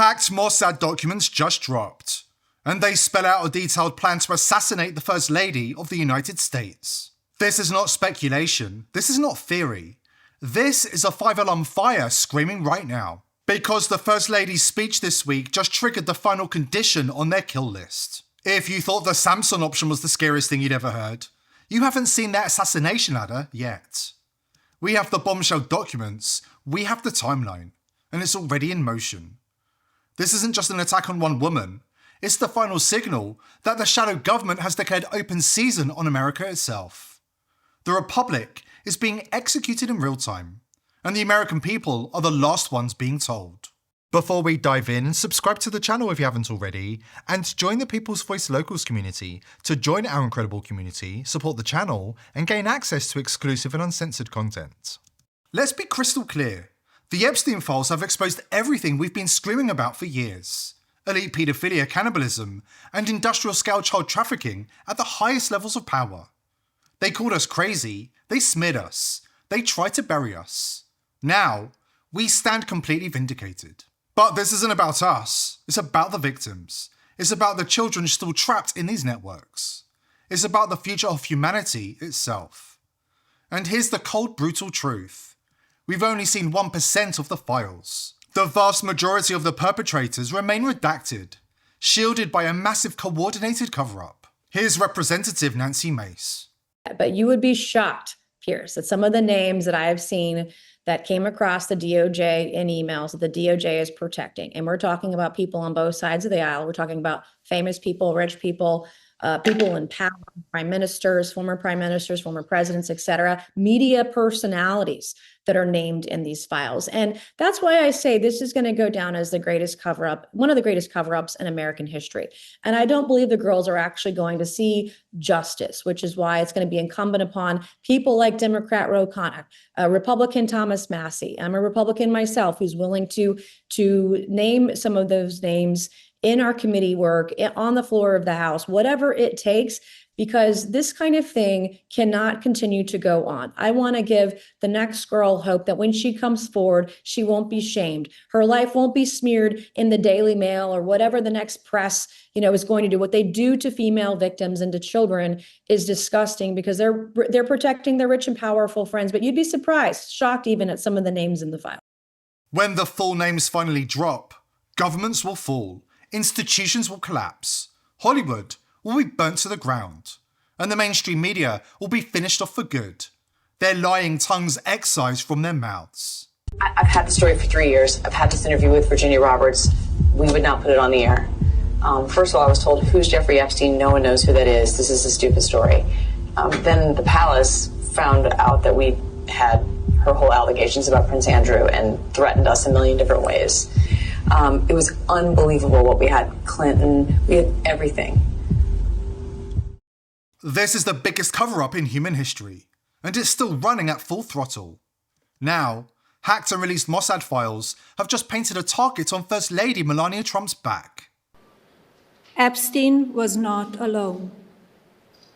Hacked Mossad documents just dropped, and they spell out a detailed plan to assassinate the First Lady of the United States. This is not speculation, this is not theory. This is a five-alarm fire screaming right now, because the First Lady's speech this week just triggered the final condition on their kill list. If you thought the Samson option was the scariest thing you'd ever heard, you haven't seen that assassination ladder yet. We have the bombshell documents, we have the timeline, and it's already in motion. This isn't just an attack on one woman, it's the final signal that the shadow government has declared open season on America itself. The Republic is being executed in real time, and the American people are the last ones being told. Before we dive in, subscribe to the channel if you haven't already, and join the People's Voice Locals community to join our incredible community, support the channel, and gain access to exclusive and uncensored content. Let's be crystal clear. The Epstein files have exposed everything we've been screaming about for years. Elite paedophilia, cannibalism, and industrial-scale child trafficking at the highest levels of power. They called us crazy, they smeared us, they tried to bury us. Now, we stand completely vindicated. But this isn't about us, it's about the victims. It's about the children still trapped in these networks. It's about the future of humanity itself. And here's the cold, brutal truth. We've only seen 1% of the files. The vast majority of the perpetrators remain redacted, shielded by a massive coordinated cover-up. Here's Representative Nancy Mace. But you would be shocked, Piers, that some of the names that I have seen that came across the DOJ in emails that the DOJ is protecting. And we're talking about people on both sides of the aisle. We're talking about famous people, rich people, people in power, prime ministers, former presidents, et cetera, media personalities that are named in these files. And that's why I say this is going to go down as the greatest cover-up, one of the greatest cover-ups in American history. And I don't believe the girls are actually going to see justice, which is why it's going to be incumbent upon people like Democrat Ro Khanna, Republican Thomas Massie. I'm a Republican myself who's willing to name some of those names in our committee work, on the floor of the House, whatever it takes, because this kind of thing cannot continue to go on. I want to give the next girl hope that when she comes forward, she won't be shamed. Her life won't be smeared in the Daily Mail or whatever the next press, is going to do. What they do to female victims and to children is disgusting because they're protecting their rich and powerful friends. But you'd be surprised, shocked even at some of the names in the file. When the full names finally drop, governments will fall. Institutions will collapse, Hollywood will be burnt to the ground, and the mainstream media will be finished off for good, their lying tongues excised from their mouths. I've had the story for 3 years. I've had this interview with Virginia Roberts. We would not put it on the air. First of all, I was told, who's Jeffrey Epstein? No one knows who that is. This is a stupid story. Then the palace found out that we had her whole allegations about Prince Andrew and threatened us a million different ways. It was unbelievable what we had. Clinton, we had everything. This is the biggest cover-up in human history, and it's still running at full throttle. Now, hacked and released Mossad files have just painted a target on First Lady Melania Trump's back. Epstein was not alone.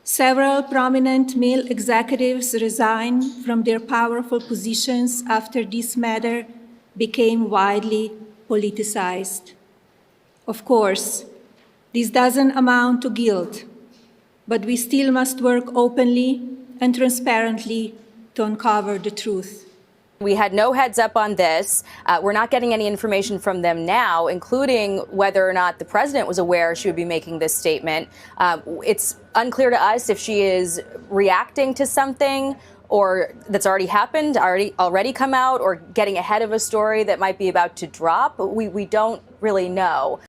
Several prominent male executives resigned from their powerful positions after this matter became widely politicized. Of course, this doesn't amount to guilt, but we still must work openly and transparently to uncover the truth. We had no heads up on this. We're not getting any information from them now, including whether or not the president was aware she would be making this statement. It's unclear to us if she is reacting to something or that's already happened, already come out, or getting ahead of a story that might be about to drop. We don't really know.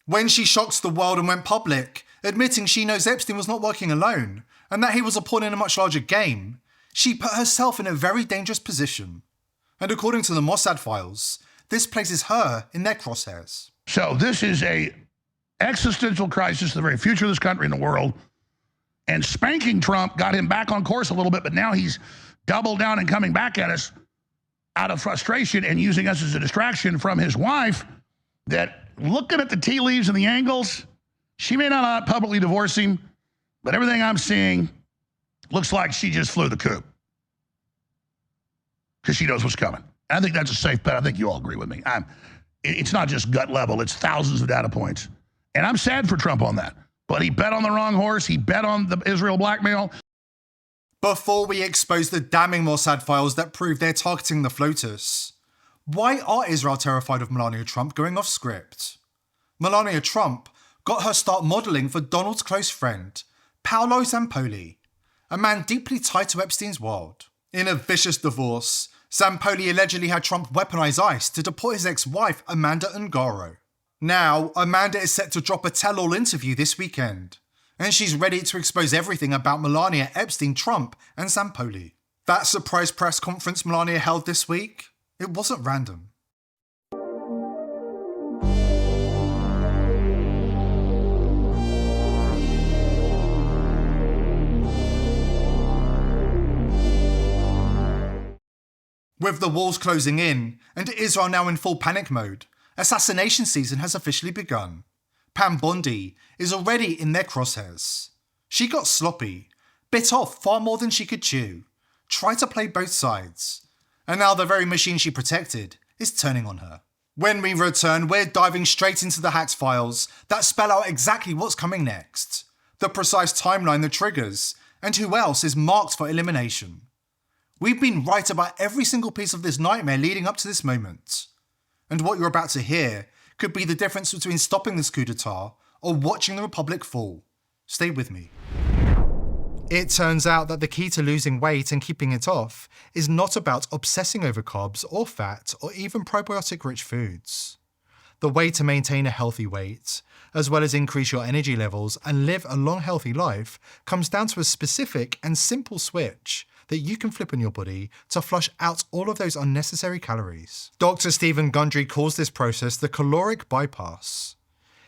When she shocked the world and went public, admitting she knows Epstein was not working alone, and that he was a pawn in a much larger game, she put herself in a very dangerous position. And according to the Mossad files, this places her in their crosshairs. So this is a existential crisis, the very future of this country and the world. And spanking Trump got him back on course a little bit, but now he's doubled down and coming back at us out of frustration and using us as a distraction from his wife, that looking at the tea leaves and the angles, she may not publicly divorce him, but everything I'm seeing looks like she just flew the coop because she knows what's coming. I think that's a safe bet. I think you all agree with me. It's not just gut level, it's thousands of data points. And I'm sad for Trump on that. But he bet on the wrong horse. He bet on the Israel blackmail. Before we expose the damning Mossad files that prove they're targeting the FLOTUS, why are Israel terrified of Melania Trump going off script? Melania Trump got her start modelling for Donald's close friend, Paolo Zampoli, a man deeply tied to Epstein's world. In a vicious divorce, Zampoli allegedly had Trump weaponize ICE to deport his ex-wife, Amanda Ungaro. Now, Amanda is set to drop a tell-all interview this weekend, and she's ready to expose everything about Melania, Epstein, Trump, and Zampoli. That surprise press conference Melania held this week, it wasn't random. With the walls closing in, and Israel now in full panic mode, assassination season has officially begun. Pam Bondi is already in their crosshairs. She got sloppy, bit off far more than she could chew, tried to play both sides, and now the very machine she protected is turning on her. When we return, we're diving straight into the hacked files that spell out exactly what's coming next, the precise timeline that triggers, and who else is marked for elimination. We've been right about every single piece of this nightmare leading up to this moment. And what you're about to hear could be the difference between stopping this coup d'etat or watching the Republic fall. Stay with me. It turns out that the key to losing weight and keeping it off is not about obsessing over carbs or fat or even probiotic-rich foods. The way to maintain a healthy weight, as well as increase your energy levels and live a long, healthy life, comes down to a specific and simple switch that you can flip in your body to flush out all of those unnecessary calories. Dr. Stephen Gundry calls this process the caloric bypass.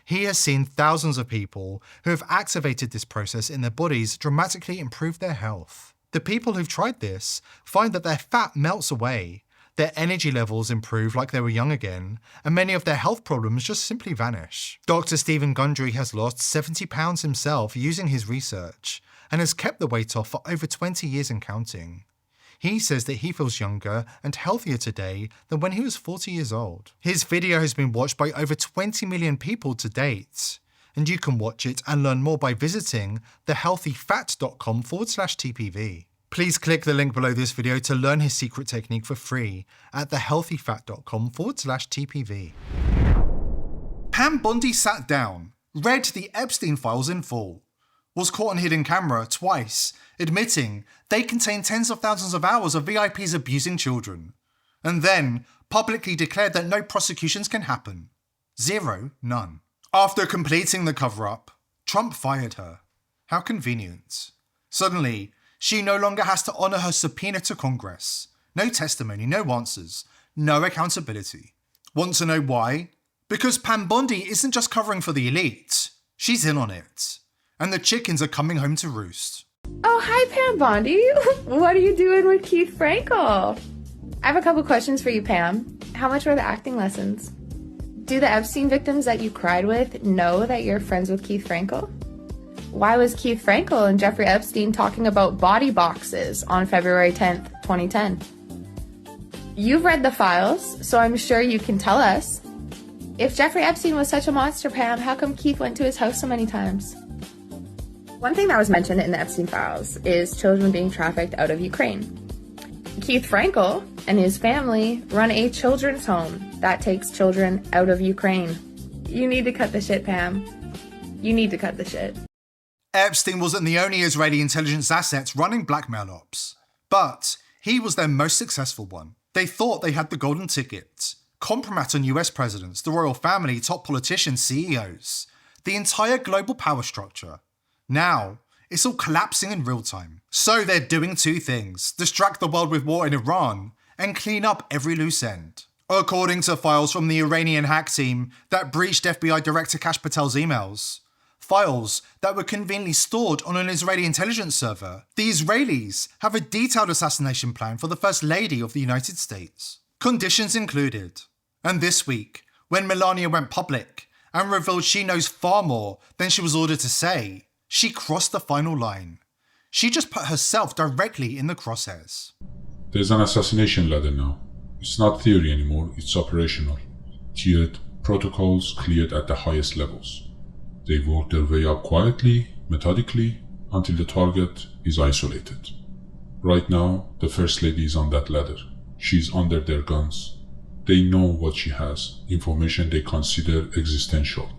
He has seen thousands of people who have activated this process in their bodies dramatically improve their health. The people who've tried this find that their fat melts away, their energy levels improve like they were young again, and many of their health problems just simply vanish. Dr. Stephen Gundry has lost 70 pounds himself using his research, and has kept the weight off for over 20 years and counting. He says that he feels younger and healthier today than when he was 40 years old. His video has been watched by over 20 million people to date, and you can watch it and learn more by visiting thehealthyfat.com/TPV. Please click the link below this video to learn his secret technique for free at thehealthyfat.com/TPV. Pam Bondi sat down, read the Epstein files in full, was caught on hidden camera twice, admitting they contain tens of thousands of hours of VIPs abusing children, and then publicly declared that no prosecutions can happen. Zero, none. After completing the cover-up, Trump fired her. How convenient. Suddenly, she no longer has to honor her subpoena to Congress. No testimony, no answers, no accountability. Want to know why? Because Pam Bondi isn't just covering for the elite, she's in on it. And the chickens are coming home to roost. Oh, hi, Pam Bondi. What are you doing with Keith Frankel? I have a couple questions for you, Pam. How much were the acting lessons? Do the Epstein victims that you cried with know that you're friends with Keith Frankel? Why was Keith Frankel and Jeffrey Epstein talking about body boxes on February 10th, 2010? You've read the files, so I'm sure you can tell us. If Jeffrey Epstein was such a monster, Pam, how come Keith went to his house so many times? One thing that was mentioned in the Epstein files is children being trafficked out of Ukraine. Keith Frankel and his family run a children's home that takes children out of Ukraine. You need to cut the shit, Pam. You need to cut the shit. Epstein wasn't the only Israeli intelligence asset running blackmail ops, but he was their most successful one. They thought they had the golden ticket. Compromat on US presidents, the royal family, top politicians, CEOs, the entire global power structure. Now, it's all collapsing in real time. So they're doing two things: distract the world with war in Iran and clean up every loose end. According to files from the Iranian hack team that breached FBI Director Kash Patel's emails, files that were conveniently stored on an Israeli intelligence server, the Israelis have a detailed assassination plan for the First Lady of the United States. Conditions included. And this week, when Melania went public and revealed she knows far more than she was ordered to say, she crossed the final line. She just put herself directly in the crosshairs. There's an assassination ladder now. It's not theory anymore, it's operational. tiered protocols cleared at the highest levels. They work their way up quietly, methodically, until the target is isolated. Right now, the First Lady is on that ladder. She's under their guns. They know what she has, information they consider existential.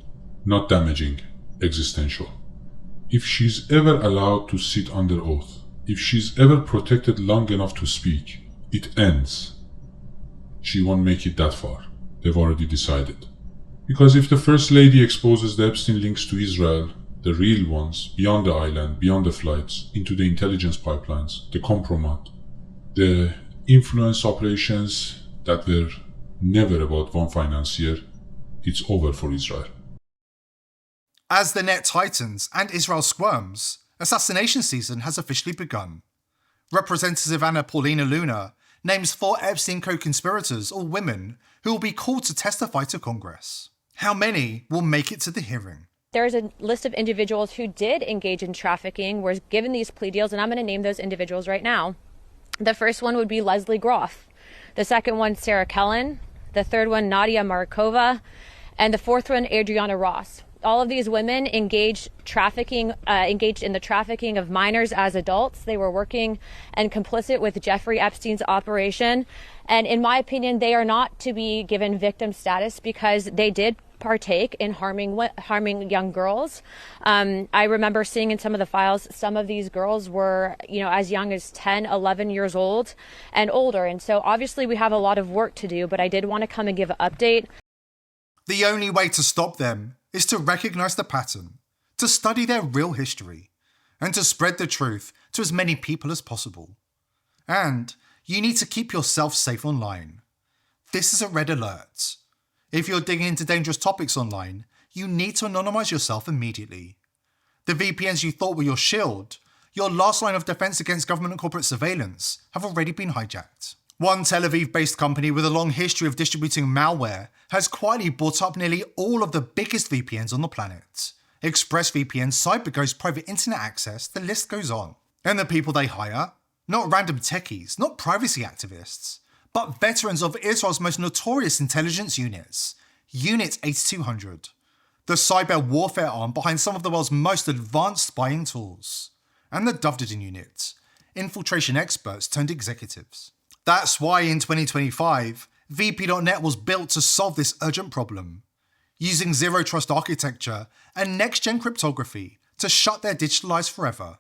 Not damaging, existential. If she's ever allowed to sit under oath, if she's ever protected long enough to speak, it ends. She won't make it that far. They've already decided. Because if the First Lady exposes the Epstein links to Israel, the real ones, beyond the island, beyond the flights, into the intelligence pipelines, the compromat, the influence operations that were never about one financier, it's over for Israel. As the net tightens and Israel squirms, assassination season has officially begun. Representative Anna Paulina Luna names 4 Epstein co-conspirators, all women, who will be called to testify to Congress. How many will make it to the hearing? There's a list of individuals who did engage in trafficking, were given these plea deals, and I'm going to name those individuals right now. The first one would be Leslie Groff. The second one, Sarah Kellen. The third one, Nadia Markova. And the fourth one, Adriana Ross. All of these women engaged in the trafficking of minors as adults. They were working and complicit with Jeffrey Epstein's operation. And in my opinion, they are not to be given victim status because they did partake in harming young girls. I remember seeing in some of the files, some of these girls were, as young as 10, 11 years old and older. And so obviously we have a lot of work to do, but I did want to come and give an update. The only way to stop them is to recognize the pattern, to study their real history, and to spread the truth to as many people as possible. And you need to keep yourself safe online. This is a red alert. If you're digging into dangerous topics online, you need to anonymize yourself immediately. The VPNs you thought were your shield, your last line of defense against government and corporate surveillance, have already been hijacked. One Tel Aviv-based company with a long history of distributing malware has quietly bought up nearly all of the biggest VPNs on the planet. ExpressVPN, CyberGhost, private internet access, the list goes on. And the people they hire? Not random techies, not privacy activists, but veterans of Israel's most notorious intelligence units, Unit 8200, the cyber warfare arm behind some of the world's most advanced spying tools, and the Dovden unit, infiltration experts turned executives. That's why in 2025, VP.net was built to solve this urgent problem, using zero trust architecture and next-gen cryptography to shut their digital lives forever.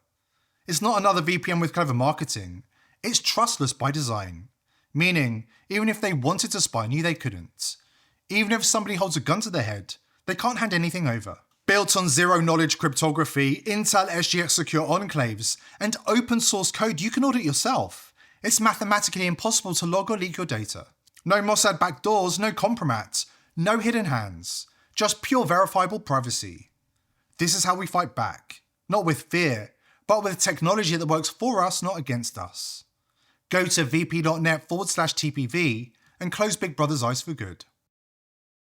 It's not another VPN with clever marketing, it's trustless by design, meaning even if they wanted to spy on you, they couldn't. Even if somebody holds a gun to their head, they can't hand anything over. Built on zero-knowledge cryptography, Intel SGX secure enclaves, and open-source code you can audit yourself, it's mathematically impossible to log or leak your data. No Mossad backdoors, no compromat, no hidden hands, just pure verifiable privacy. This is how we fight back, not with fear, but with technology that works for us, not against us. Go to vp.net/TPV and close Big Brother's eyes for good.